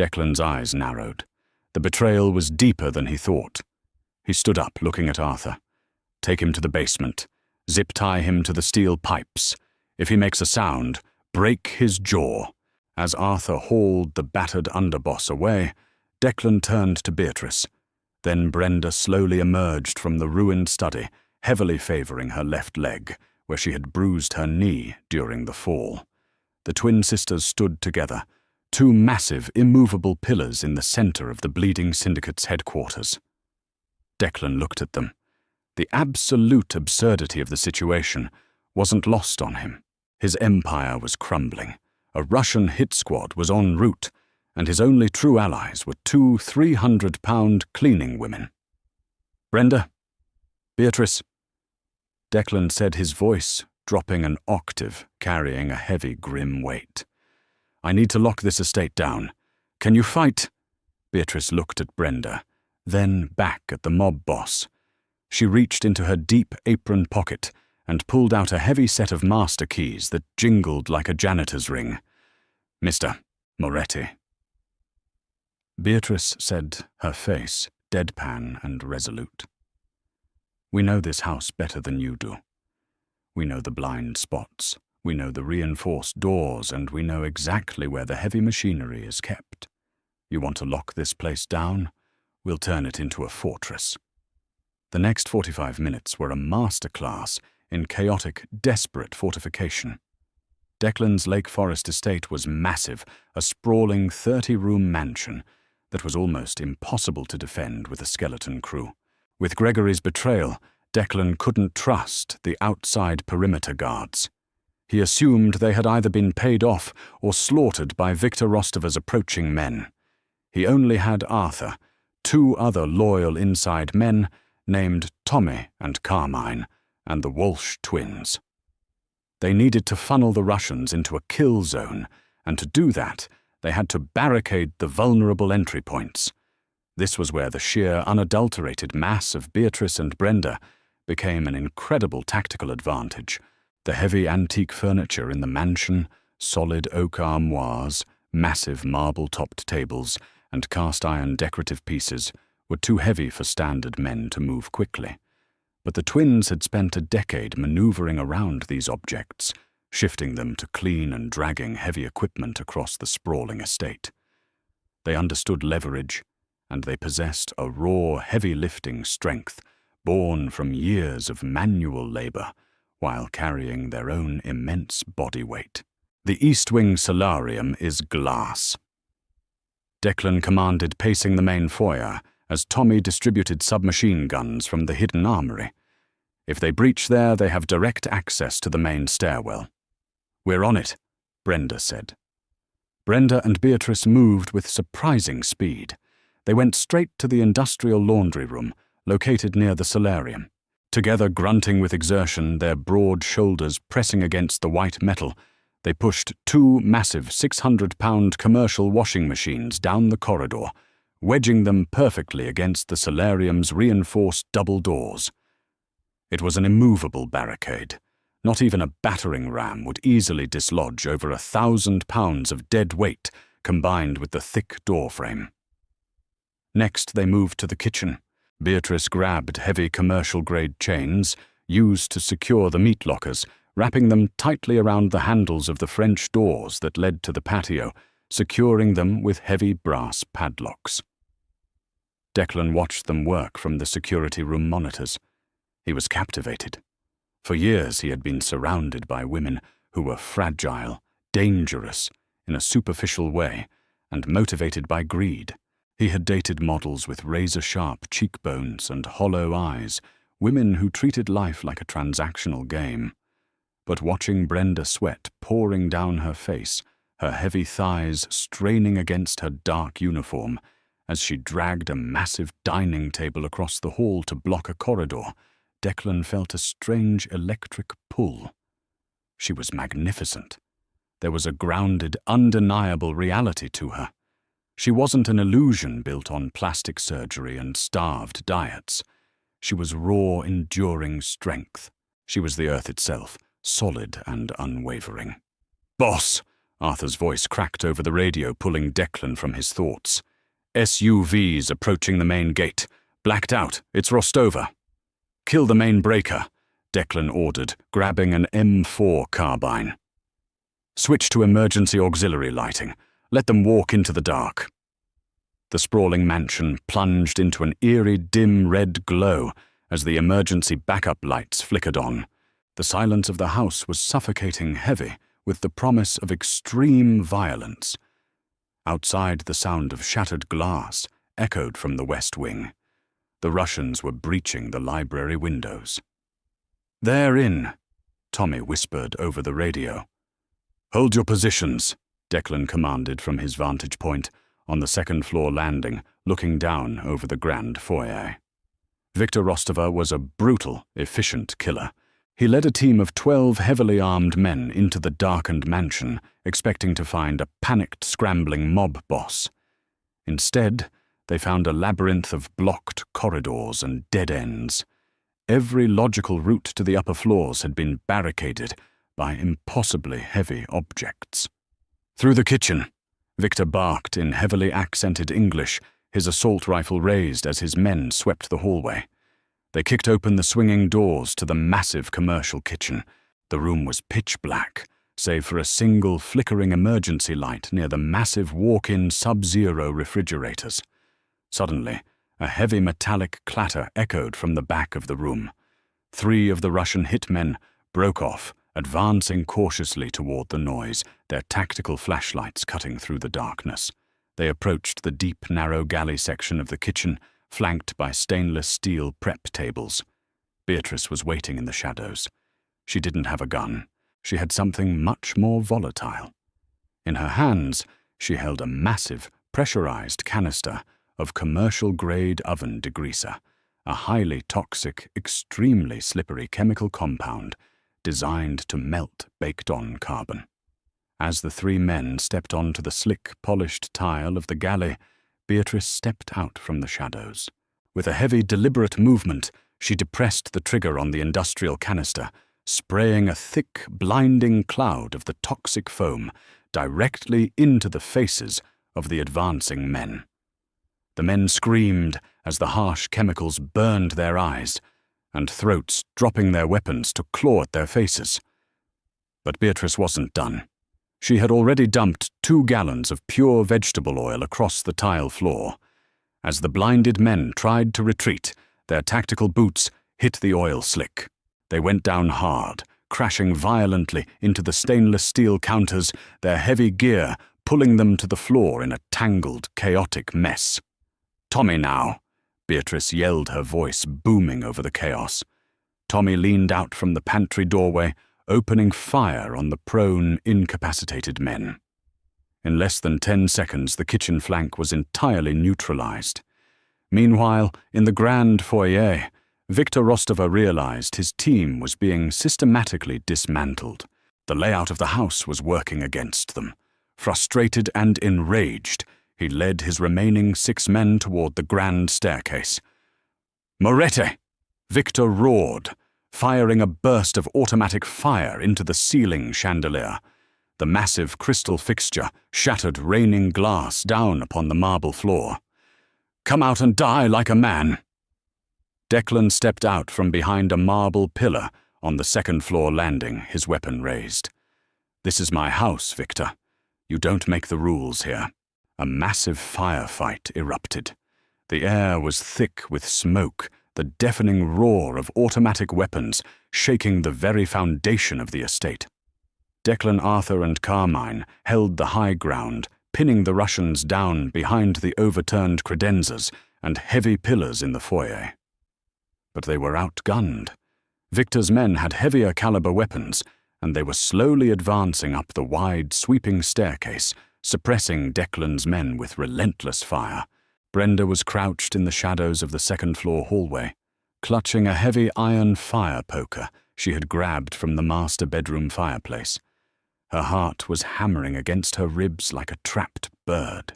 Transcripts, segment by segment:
Declan's eyes narrowed. The betrayal was deeper than he thought. He stood up, looking at Arthur. Take him to the basement. Zip-tie him to the steel pipes. If he makes a sound, break his jaw. As Arthur hauled the battered underboss away, Declan turned to Beatrice. Then Brenda slowly emerged from the ruined study, heavily favoring her left leg, where she had bruised her knee during the fall. The twin sisters stood together, two massive, immovable pillars in the center of the Bleeding Syndicate's headquarters. Declan looked at them. The absolute absurdity of the situation wasn't lost on him. His empire was crumbling. A Russian hit squad was en route, and his only true allies were two 300-pound cleaning women. Brenda? Beatrice? Declan said, his voice dropping an octave, carrying a heavy, grim weight. I need to lock this estate down. Can you fight? Beatrice looked at Brenda, then back at the mob boss. She reached into her deep apron pocket and pulled out a heavy set of master keys that jingled like a janitor's ring. Mr. Moretti. Beatrice said, her face deadpan and resolute. We know this house better than you do. We know the blind spots, we know the reinforced doors, and we know exactly where the heavy machinery is kept. You want to lock this place down? We'll turn it into a fortress. The next 45 minutes were a masterclass in chaotic, desperate fortification. Declan's Lake Forest estate was massive, a sprawling 30-room mansion that was almost impossible to defend with a skeleton crew. With Gregory's betrayal, Declan couldn't trust the outside perimeter guards. He assumed they had either been paid off or slaughtered by Victor Rostover's approaching men. He only had Arthur, two other loyal inside men named Tommy and Carmine, and the Walsh twins. They needed to funnel the Russians into a kill zone, and to do that, they had to barricade the vulnerable entry points. This was where the sheer, unadulterated mass of Beatrice and Brenda became an incredible tactical advantage. The heavy antique furniture in the mansion, solid oak armoires, massive marble-topped tables, and cast-iron decorative pieces were too heavy for standard men to move quickly. But the twins had spent a decade maneuvering around these objects, shifting them to clean and dragging heavy equipment across the sprawling estate. They understood leverage, and they possessed a raw, heavy-lifting strength born from years of manual labor while carrying their own immense body weight. The East Wing solarium is glass. Declan commanded pacing the main foyer as Tommy distributed submachine guns from the hidden armory. If they breach there, they have direct access to the main stairwell. We're on it, Brenda said. Brenda and Beatrice moved with surprising speed. They went straight to the industrial laundry room, located near the solarium. Together, grunting with exertion, their broad shoulders pressing against the white metal, they pushed two massive 600-pound commercial washing machines down the corridor, wedging them perfectly against the solarium's reinforced double doors. It was an immovable barricade. Not even a battering ram would easily dislodge over 1,000 pounds of dead weight combined with the thick door frame. Next, they moved to the kitchen. Beatrice grabbed heavy commercial-grade chains used to secure the meat lockers, wrapping them tightly around the handles of the French doors that led to the patio, securing them with heavy brass padlocks. Declan watched them work from the security room monitors. He was captivated. For years he had been surrounded by women who were fragile, dangerous, in a superficial way, and motivated by greed. He had dated models with razor-sharp cheekbones and hollow eyes, women who treated life like a transactional game. But watching Brenda sweat pouring down her face, her heavy thighs straining against her dark uniform, as she dragged a massive dining table across the hall to block a corridor, Declan felt a strange electric pull. She was magnificent. There was a grounded, undeniable reality to her. She wasn't an illusion built on plastic surgery and starved diets. She was raw, enduring strength. She was the earth itself, solid and unwavering. "Boss!" Arthur's voice cracked over the radio, pulling Declan from his thoughts. SUVs approaching the main gate. Blacked out. It's Rostova. Kill the main breaker, Declan ordered, grabbing an M4 carbine. Switch to emergency auxiliary lighting. Let them walk into the dark. The sprawling mansion plunged into an eerie, dim red glow as the emergency backup lights flickered on. The silence of the house was suffocating heavy with the promise of extreme violence. Outside, the sound of shattered glass echoed from the west wing. The Russians were breaching the library windows. "They're in," Tommy whispered over the radio. "Hold your positions," Declan commanded from his vantage point on the second-floor landing, looking down over the grand foyer. Viktor Rostova was a brutal, efficient killer. He led a team of 12 heavily armed men into the darkened mansion, expecting to find a panicked, scrambling mob boss. Instead, they found a labyrinth of blocked corridors and dead ends. Every logical route to the upper floors had been barricaded by impossibly heavy objects. "Through the kitchen," Victor barked in heavily accented English, his assault rifle raised as his men swept the hallway. They kicked open the swinging doors to the massive commercial kitchen. The room was pitch black, save for a single flickering emergency light near the massive walk-in sub-zero refrigerators. Suddenly, a heavy metallic clatter echoed from the back of the room. 3 of the Russian hitmen broke off, advancing cautiously toward the noise, their tactical flashlights cutting through the darkness. They approached the deep, narrow galley section of the kitchen, flanked by stainless steel prep tables. Beatrice was waiting in the shadows. She didn't have a gun. She had something much more volatile. In her hands, she held a massive, pressurized canister of commercial-grade oven degreaser, a highly toxic, extremely slippery chemical compound designed to melt baked-on carbon. As the 3 men stepped onto the slick, polished tile of the galley, Beatrice stepped out from the shadows. With a heavy, deliberate movement, she depressed the trigger on the industrial canister, spraying a thick, blinding cloud of the toxic foam directly into the faces of the advancing men. The men screamed as the harsh chemicals burned their eyes, and throats, dropping their weapons to claw at their faces. But Beatrice wasn't done. She had already dumped 2 gallons of pure vegetable oil across the tile floor. As the blinded men tried to retreat, their tactical boots hit the oil slick. They went down hard, crashing violently into the stainless steel counters, their heavy gear pulling them to the floor in a tangled, chaotic mess. "Tommy now!" Beatrice yelled, her voice booming over the chaos. Tommy leaned out from the pantry doorway, opening fire on the prone, incapacitated men. In less than 10 seconds, the kitchen flank was entirely neutralized. Meanwhile, in the grand foyer, Viktor Rostova realized his team was being systematically dismantled. The layout of the house was working against them. Frustrated and enraged, he led his remaining 6 men toward the grand staircase. "Moretti!" Victor roared, firing a burst of automatic fire into the ceiling chandelier. The massive crystal fixture shattered raining glass down upon the marble floor. "Come out and die like a man!" Declan stepped out from behind a marble pillar on the second-floor landing, his weapon raised. "This is my house, Victor. You don't make the rules here." A massive firefight erupted. The air was thick with smoke, the deafening roar of automatic weapons shaking the very foundation of the estate. Declan, Arthur, and Carmine held the high ground, pinning the Russians down behind the overturned credenzas and heavy pillars in the foyer. But they were outgunned. Victor's men had heavier caliber weapons, and they were slowly advancing up the wide, sweeping staircase, suppressing Declan's men with relentless fire. Brenda was crouched in the shadows of the second-floor hallway, clutching a heavy iron fire poker she had grabbed from the master bedroom fireplace. Her heart was hammering against her ribs like a trapped bird.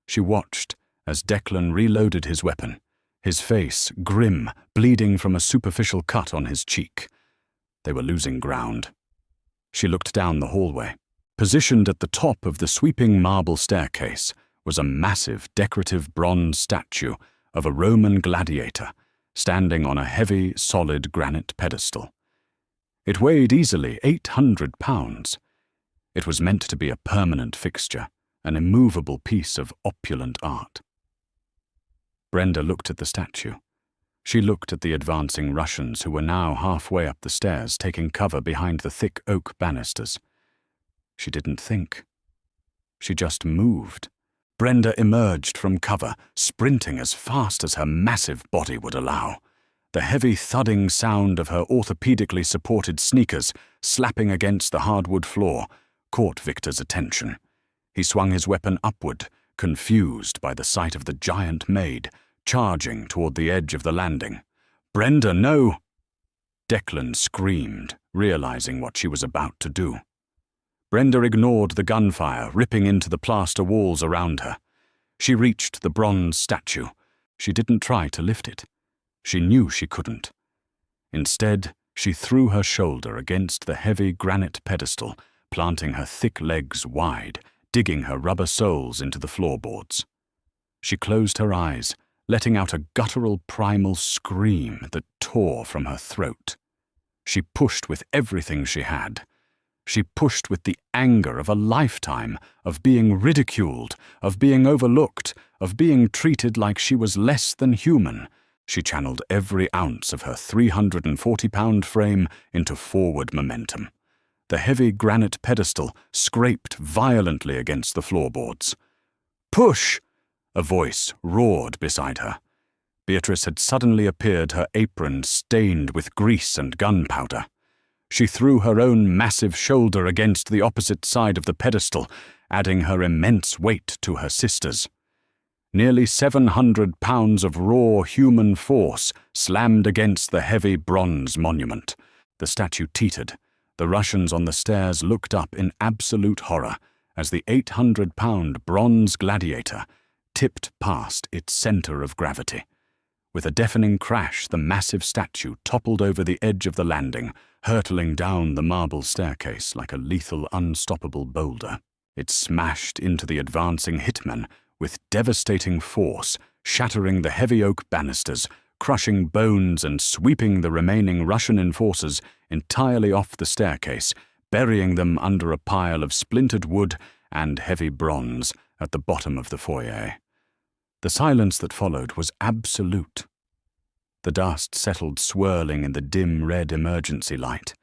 She watched as Declan reloaded his weapon, his face grim, bleeding from a superficial cut on his cheek. They were losing ground. She looked down the hallway. Positioned at the top of the sweeping marble staircase was a massive decorative bronze statue of a Roman gladiator standing on a heavy, solid granite pedestal. It weighed easily 800 pounds. It was meant to be a permanent fixture, an immovable piece of opulent art. Brenda looked at the statue. She looked at the advancing Russians who were now halfway up the stairs, taking cover behind the thick oak banisters. She didn't think. She just moved. Brenda emerged from cover, sprinting as fast as her massive body would allow. The heavy thudding sound of her orthopedically supported sneakers slapping against the hardwood floor caught Victor's attention. He swung his weapon upward, confused by the sight of the giant Maid charging toward the edge of the landing. "Brenda, no!" Declan screamed, realizing what she was about to do. Brenda ignored the gunfire ripping into the plaster walls around her. She reached the bronze statue. She didn't try to lift it. She knew she couldn't. Instead, she threw her shoulder against the heavy granite pedestal, planting her thick legs wide, digging her rubber soles into the floorboards. She closed her eyes, letting out a guttural primal scream that tore from her throat. She pushed with everything she had. She pushed with the anger of a lifetime, of being ridiculed, of being overlooked, of being treated like she was less than human. She channeled every ounce of her 340-pound frame into forward momentum. The heavy granite pedestal scraped violently against the floorboards. "Push!" a voice roared beside her. Beatrice had suddenly appeared, her apron stained with grease and gunpowder. She threw her own massive shoulder against the opposite side of the pedestal, adding her immense weight to her sister's. Nearly 700 pounds of raw human force slammed against the heavy bronze monument. The statue teetered. The Russians on the stairs looked up in absolute horror as the 800-pound bronze gladiator tipped past its center of gravity. With a deafening crash, the massive statue toppled over the edge of the landing, hurtling down the marble staircase like a lethal, unstoppable boulder. It smashed into the advancing hitmen with devastating force, shattering the heavy oak banisters, crushing bones and sweeping the remaining Russian enforcers entirely off the staircase, burying them under a pile of splintered wood and heavy bronze at the bottom of the foyer. The silence that followed was absolute. The dust settled swirling in the dim red emergency light.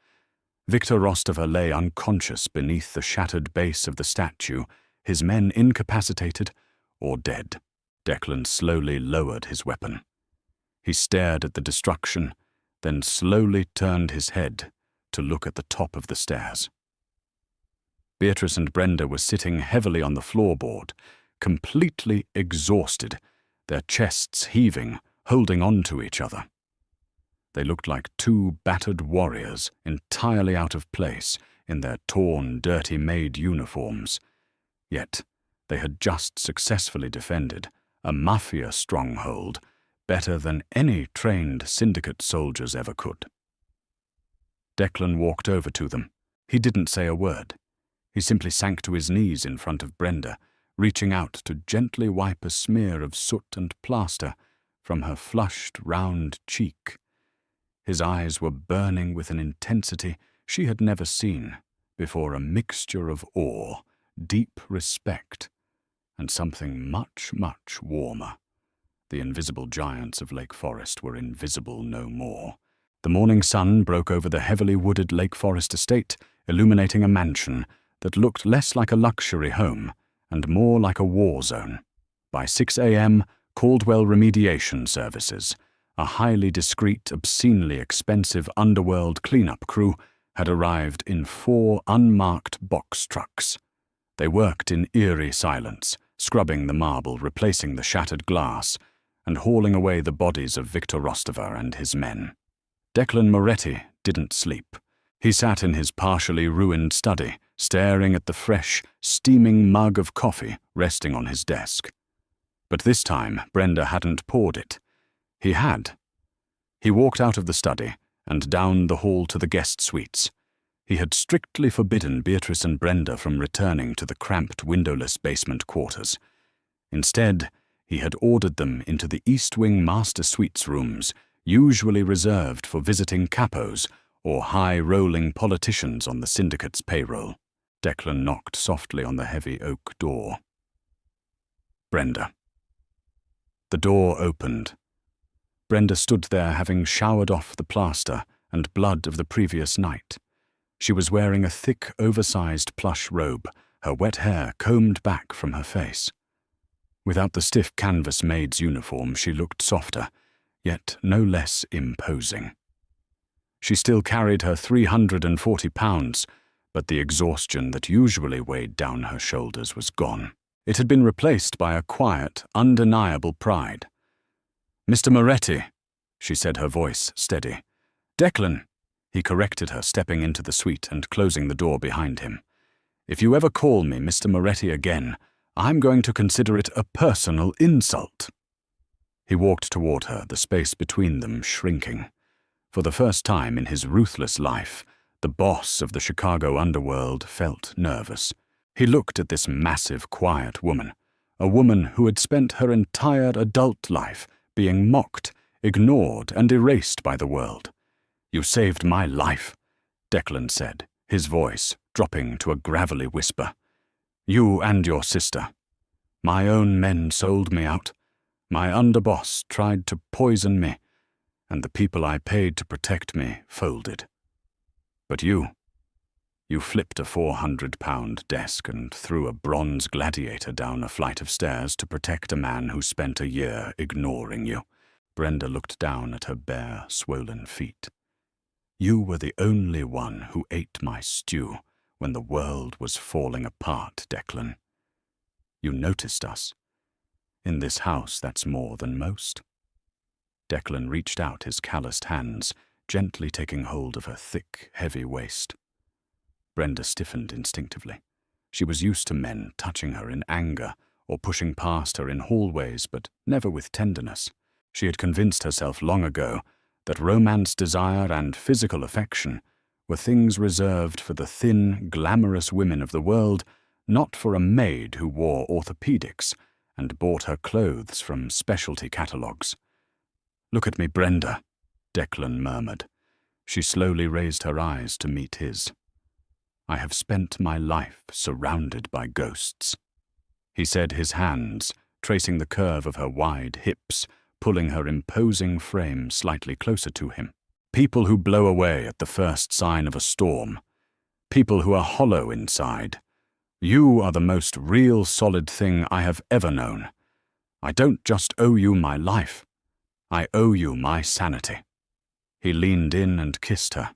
Victor Rostover lay unconscious beneath the shattered base of the statue, his men incapacitated or dead. Declan slowly lowered his weapon. He stared at the destruction, then slowly turned his head to look at the top of the stairs. Beatrice and Brenda were sitting heavily on the floorboard, completely exhausted, their chests heaving, holding on to each other. They looked like two battered warriors, entirely out of place in their torn, dirty Maid uniforms. Yet they had just successfully defended a Mafia stronghold better than any trained syndicate soldiers ever could. Declan walked over to them. He didn't say a word. He simply sank to his knees in front of Brenda, reaching out to gently wipe a smear of soot and plaster from her flushed, round cheek. His eyes were burning with an intensity she had never seen before, a mixture of awe, deep respect, and something much, much warmer. The invisible giants of Lake Forest were invisible no more. The morning sun broke over the heavily wooded Lake Forest estate, illuminating a mansion that looked less like a luxury home and more like a war zone. By 6 a.m., Caldwell Remediation Services, a highly discreet, obscenely expensive underworld cleanup crew, had arrived in 4 unmarked box trucks. They worked in eerie silence, scrubbing the marble, replacing the shattered glass, and hauling away the bodies of Victor Rostover and his men. Declan Moretti didn't sleep. He sat in his partially ruined study, staring at the fresh, steaming mug of coffee resting on his desk. But this time, Brenda hadn't poured it. He had. He walked out of the study and down the hall to the guest suites. He had strictly forbidden Beatrice and Brenda from returning to the cramped, windowless basement quarters. Instead, he had ordered them into the East Wing Master Suites rooms, usually reserved for visiting capos or high-rolling politicians on the syndicate's payroll. Declan knocked softly on the heavy oak door. Brenda. The door opened. Brenda stood there, having showered off the plaster and blood of the previous night. She was wearing a thick, oversized plush robe, her wet hair combed back from her face. Without the stiff canvas maid's uniform, she looked softer, yet no less imposing. She still carried her 340 pounds, but the exhaustion that usually weighed down her shoulders was gone. It had been replaced by a quiet, undeniable pride. "Mr. Moretti," she said, her voice steady. "Declan," he corrected her, stepping into the suite and closing the door behind him. "If you ever call me Mr. Moretti again, I'm going to consider it a personal insult." He walked toward her, the space between them shrinking. For the first time in his ruthless life, the boss of the Chicago underworld felt nervous. He looked at this massive, quiet woman, a woman who had spent her entire adult life being mocked, ignored, and erased by the world. "You saved my life," Declan said, his voice dropping to a gravelly whisper. "You and your sister. My own men sold me out. My underboss tried to poison me, and the people I paid to protect me folded. But you flipped a 400-pound desk and threw a bronze gladiator down a flight of stairs to protect a man who spent a year ignoring you." Brenda looked down at her bare, swollen feet. "You were the only one who ate my stew when the world was falling apart, Declan. You noticed us. In this house, that's more than most." Declan reached out his calloused hands, gently taking hold of her thick, heavy waist. Brenda stiffened instinctively. She was used to men touching her in anger or pushing past her in hallways, but never with tenderness. She had convinced herself long ago that romance, desire, and physical affection were things reserved for the thin, glamorous women of the world, not for a maid who wore orthopedics and bought her clothes from specialty catalogues. "Look at me, Brenda," Declan murmured. She slowly raised her eyes to meet his. "I have spent my life surrounded by ghosts," he said, his hands tracing the curve of her wide hips, pulling her imposing frame slightly closer to him. "People who blow away at the first sign of a storm. People who are hollow inside. You are the most real, solid thing I have ever known. I don't just owe you my life. I owe you my sanity." He leaned in and kissed her.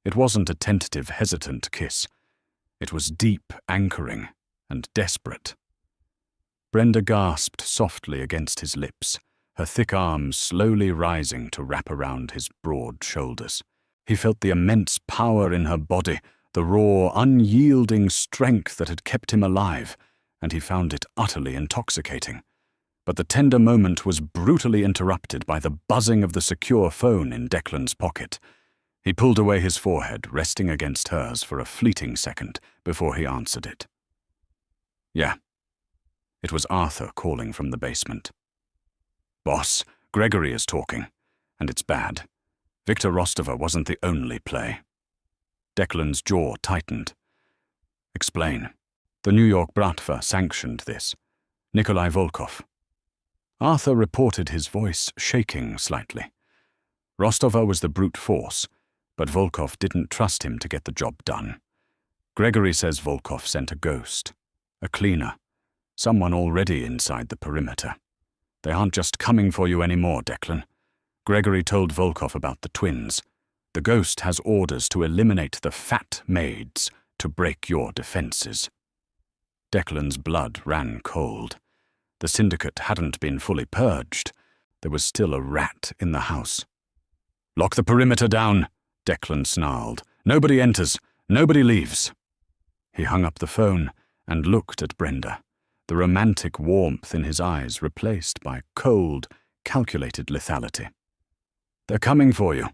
It wasn't a tentative, hesitant kiss. It was deep, anchoring, and desperate. Brenda gasped softly against his lips, her thick arms slowly rising to wrap around his broad shoulders. He felt the immense power in her body, the raw, unyielding strength that had kept him alive, and he found it utterly intoxicating. But the tender moment was brutally interrupted by the buzzing of the secure phone in Declan's pocket. He pulled away his forehead, resting against hers for a fleeting second before he answered it. "Yeah." It was Arthur calling from the basement. "Boss, Gregory is talking, and it's bad. Victor Rostova wasn't the only play." Declan's jaw tightened. "Explain." "The New York Bratva sanctioned this. Nikolai Volkov." Arthur reported, his voice shaking slightly. "Rostova was the brute force, but Volkov didn't trust him to get the job done. Gregory says Volkov sent a ghost, a cleaner, someone already inside the perimeter. They aren't just coming for you anymore, Declan. Gregory told Volkov about the twins. The ghost has orders to eliminate the fat maids to break your defenses." Declan's blood ran cold. The syndicate hadn't been fully purged. There was still a rat in the house. "Lock the perimeter down," Declan snarled. "Nobody enters. Nobody leaves." He hung up the phone and looked at Brenda, the romantic warmth in his eyes replaced by cold, calculated lethality. "They're coming for you."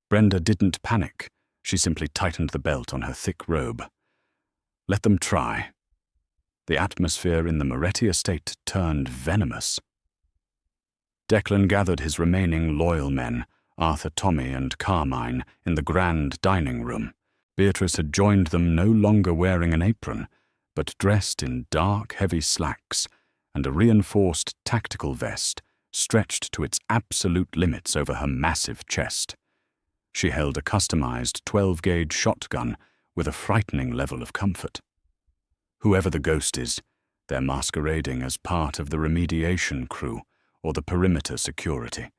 Brenda didn't panic. She simply tightened the belt on her thick robe. Let them try. The atmosphere in the Moretti estate turned venomous. Declan gathered his remaining loyal men, Arthur, Tommy, and Carmine, in the grand dining room. Beatrice had joined them, no longer wearing an apron, but dressed in dark, heavy slacks and a reinforced tactical vest stretched to its absolute limits over her massive chest. She held a customized 12-gauge shotgun with a frightening level of comfort. Whoever the ghost is, they're masquerading as part of the remediation crew or the perimeter security,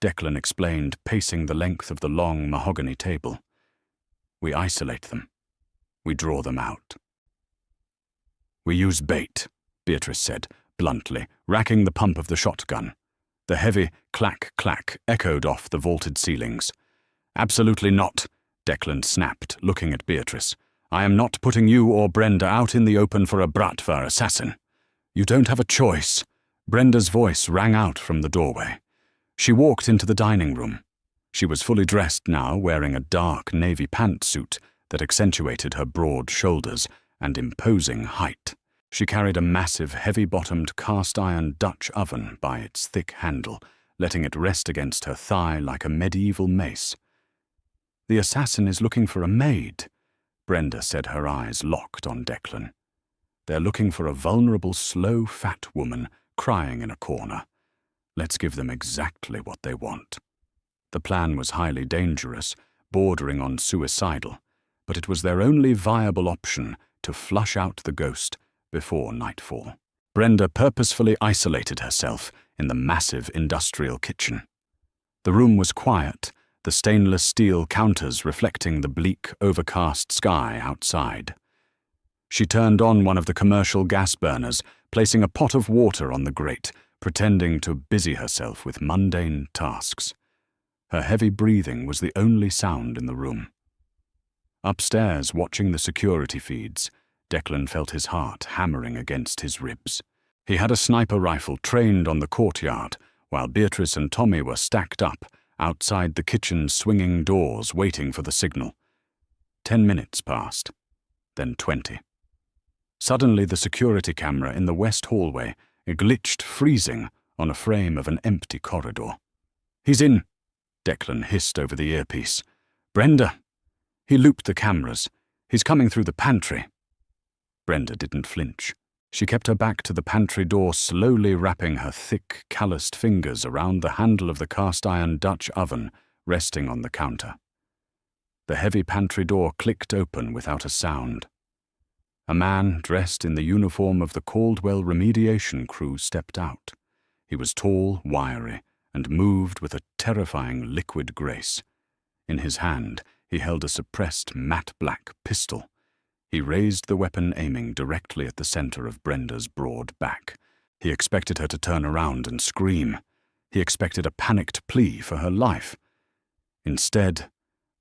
Declan explained, pacing the length of the long mahogany table. We isolate them. We draw them out. We use bait, Beatrice said, bluntly, racking the pump of the shotgun. The heavy clack-clack echoed off the vaulted ceilings. Absolutely not, Declan snapped, looking at Beatrice. I am not putting you or Brenda out in the open for a Bratva assassin. You don't have a choice. Brenda's voice rang out from the doorway. She walked into the dining room. She was fully dressed now, wearing a dark navy pantsuit that accentuated her broad shoulders and imposing height. She carried a massive, heavy-bottomed cast-iron Dutch oven by its thick handle, letting it rest against her thigh like a medieval mace. The assassin is looking for a maid, Brenda said, her eyes locked on Declan. They're looking for a vulnerable, slow, fat woman crying in a corner. Let's give them exactly what they want. The plan was highly dangerous, bordering on suicidal, but it was their only viable option to flush out the ghost before nightfall. Brenda purposefully isolated herself in the massive industrial kitchen. The room was quiet, the stainless steel counters reflecting the bleak, overcast sky outside. She turned on one of the commercial gas burners, placing a pot of water on the grate, pretending to busy herself with mundane tasks. Her heavy breathing was the only sound in the room. Upstairs, watching the security feeds, Declan felt his heart hammering against his ribs. He had a sniper rifle trained on the courtyard, while Beatrice and Tommy were stacked up outside the kitchen's swinging doors waiting for the signal. 10 minutes passed, then 20. Suddenly the security camera in the west hallway glitched, freezing on a frame of an empty corridor. "He's in," Declan hissed over the earpiece. "Brenda!" He looped the cameras. "He's coming through the pantry." Brenda didn't flinch. She kept her back to the pantry door, slowly wrapping her thick, calloused fingers around the handle of the cast-iron Dutch oven resting on the counter. The heavy pantry door clicked open without a sound. A man dressed in the uniform of the Caldwell remediation crew stepped out. He was tall, wiry, and moved with a terrifying liquid grace. In his hand, he held a suppressed matte black pistol. He raised the weapon, aiming directly at the center of Brenda's broad back. He expected her to turn around and scream. He expected a panicked plea for her life. Instead,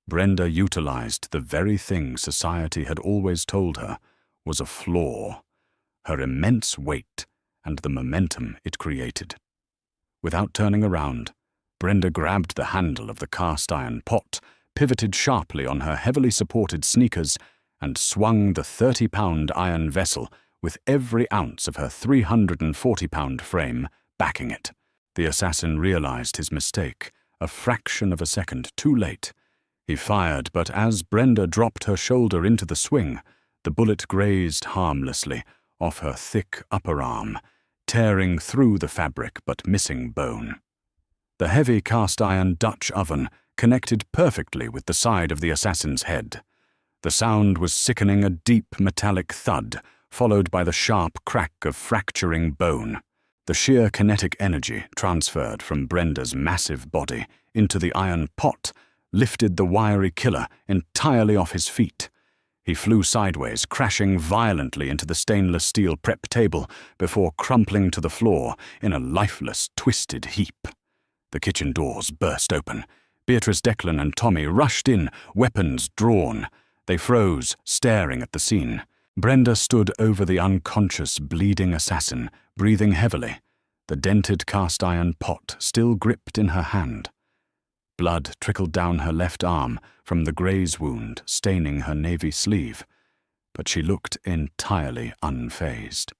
Brenda utilized the very thing society had always told her was a flaw: her immense weight and the momentum it created. Without turning around, Brenda grabbed the handle of the cast-iron pot, pivoted sharply on her heavily supported sneakers, and swung the 30-pound iron vessel with every ounce of her 340-pound frame backing it. The assassin realized his mistake, a fraction of a second too late. He fired, but as Brenda dropped her shoulder into the swing, the bullet grazed harmlessly off her thick upper arm, tearing through the fabric but missing bone. The heavy cast-iron Dutch oven connected perfectly with the side of the assassin's head. The sound was sickening, a deep metallic thud, followed by the sharp crack of fracturing bone. The sheer kinetic energy transferred from Brenda's massive body into the iron pot lifted the wiry killer entirely off his feet. He flew sideways, crashing violently into the stainless steel prep table before crumpling to the floor in a lifeless, twisted heap. The kitchen doors burst open. Beatrice, Declan, and Tommy rushed in, weapons drawn. They froze, staring at the scene. Brenda stood over the unconscious, bleeding assassin, breathing heavily, the dented cast-iron pot still gripped in her hand. Blood trickled down her left arm from the graze wound staining her navy sleeve, but she looked entirely unfazed.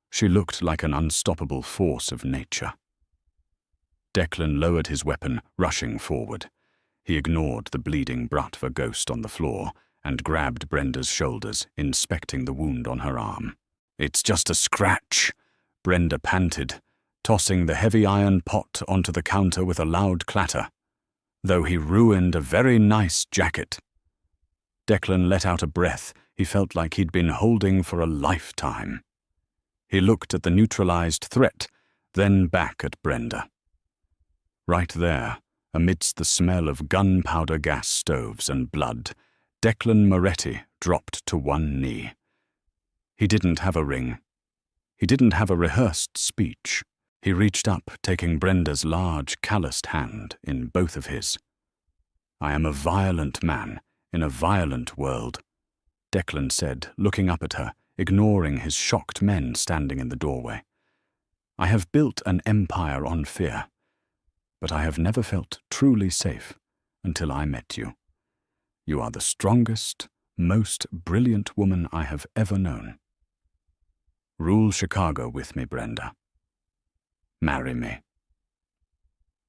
She looked like an unstoppable force of nature. Declan lowered his weapon, rushing forward. He ignored the bleeding Bratva ghost on the floor and grabbed Brenda's shoulders, inspecting the wound on her arm. "It's just a scratch," Brenda panted, tossing the heavy iron pot onto the counter with a loud clatter. "Though he ruined a very nice jacket." Declan let out a breath he felt like he'd been holding for a lifetime. He looked at the neutralized threat, then back at Brenda. Right there, amidst the smell of gunpowder gas stoves and blood, Declan Moretti dropped to one knee. He didn't have a ring. He didn't have a rehearsed speech. He reached up, taking Brenda's large, calloused hand in both of his. "I am a violent man in a violent world," Declan said, looking up at her, ignoring his shocked men standing in the doorway. "I have built an empire on fear, but I have never felt truly safe until I met you. You are the strongest, most brilliant woman I have ever known. Rule Chicago with me, Brenda. Marry me."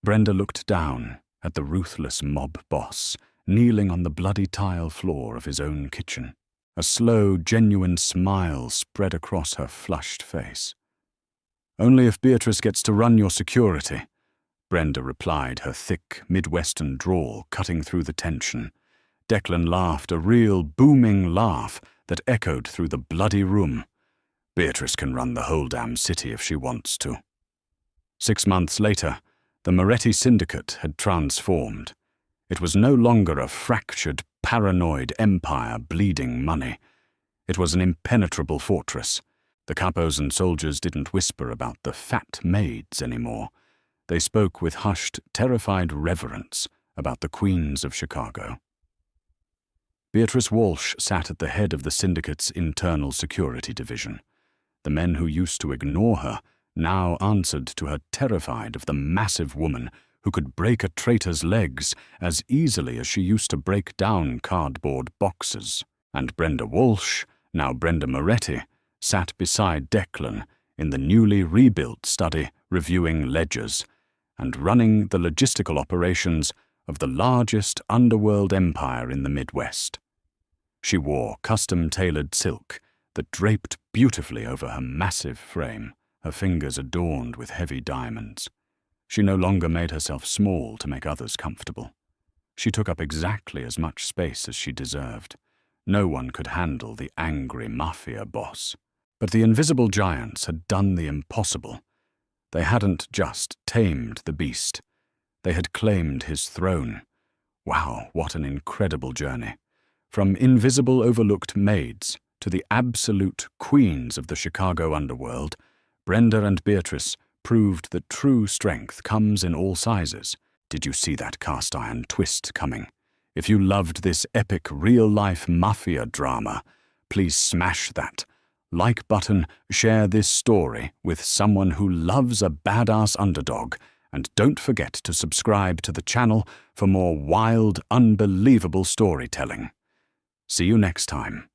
Brenda looked down at the ruthless mob boss, kneeling on the bloody tile floor of his own kitchen. A slow, genuine smile spread across her flushed face. "Only if Beatrice gets to run your security," Brenda replied, her thick, Midwestern drawl cutting through the tension. Declan laughed, a real, booming laugh that echoed through the bloody room. "Beatrice can run the whole damn city if she wants to." 6 months later, the Moretti Syndicate had transformed. It was no longer a fractured, paranoid empire bleeding money. It was an impenetrable fortress. The capos and soldiers didn't whisper about the fat maids anymore. They spoke with hushed, terrified reverence about the queens of Chicago. Beatrice Walsh sat at the head of the Syndicate's internal security division. The men who used to ignore her now answered to her, terrified of the massive woman who could break a traitor's legs as easily as she used to break down cardboard boxes. And Brenda Walsh, now Brenda Moretti, sat beside Declan in the newly rebuilt study, reviewing ledgers and running the logistical operations of the largest underworld empire in the Midwest. She wore custom-tailored silk that draped beautifully over her massive frame, her fingers adorned with heavy diamonds. She no longer made herself small to make others comfortable. She took up exactly as much space as she deserved. No one could handle the angry Mafia boss. But the invisible giants had done the impossible. They hadn't just tamed the beast. They had claimed his throne. Wow, what an incredible journey. From invisible overlooked maids to the absolute queens of the Chicago underworld, Brenda and Beatrice proved that true strength comes in all sizes. Did you see that cast iron twist coming? If you loved this epic real-life Mafia drama, please smash that like button, share this story with someone who loves a badass underdog, and don't forget to subscribe to the channel for more wild, unbelievable storytelling. See you next time.